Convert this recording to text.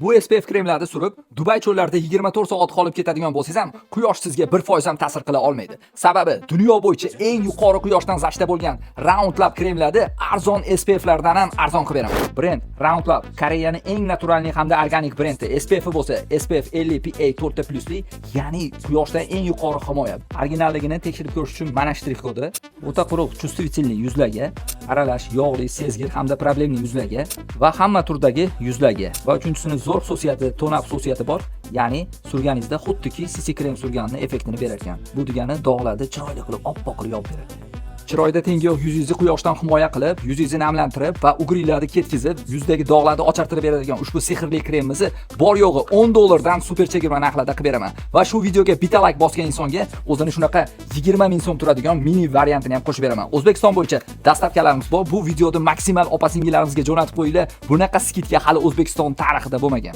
Bu SPF kremlarni surib, Dubay cho'llarida 24 soat qolib ketadigan bo'lsangiz ham, quyosh sizga 1% ham ta'sir qila olmaydi. Sababi dunyo bo'yicha eng yuqori quyoshdan zashta bo'lgan Roundlab kremlarni arzon SPFlardan ham arzon qilib beraman. Brend Roundlab Koreyaning eng naturalniy hamda organik brendi. SPF bo'lsa SPF 50 PA++li, ya'ni quyoshdan eng yuqori himoya. Originalligini tekshirib ko'rish uchun mana shtrix kodi. O'ta quruq, chuvствительный yuzlarga, aralash, yog'li, sezgir hamda problemli yuzlarga va hamma turdagi yuzlarga. Va uchinchisini zo'r xususiyati, tonab xususiyati bor. Ya'ni surganingizda xuddiki CC krem surganning effektini berar ekan. Bu degani dog'larni chiroyli qilib oppoq qilib yopib beradi. Chiroyda tengi yo'q yuzingizni quyoshdan himoya qilib, yuzingizni namlantirib va ugrilarni ketkizib, yuzdagi dog'larni ochartirib beradigan ushbu sehrli kremimizni bor yo'g'i $10 super chegirma narxlarda qilib beraman. Va shu videoga bitta like bosgan insonga o'zini shunaqa 20 ming so'm turadigan mini variantini ham qo'shib beraman. O'zbekiston bo'yicha dastavkalarimiz bor. Bu videoni maksimal opa-singillarimizga jo'natib qo'yinglar. Bunaqa skidga hali O'zbekiston tarixida bo'lmagan.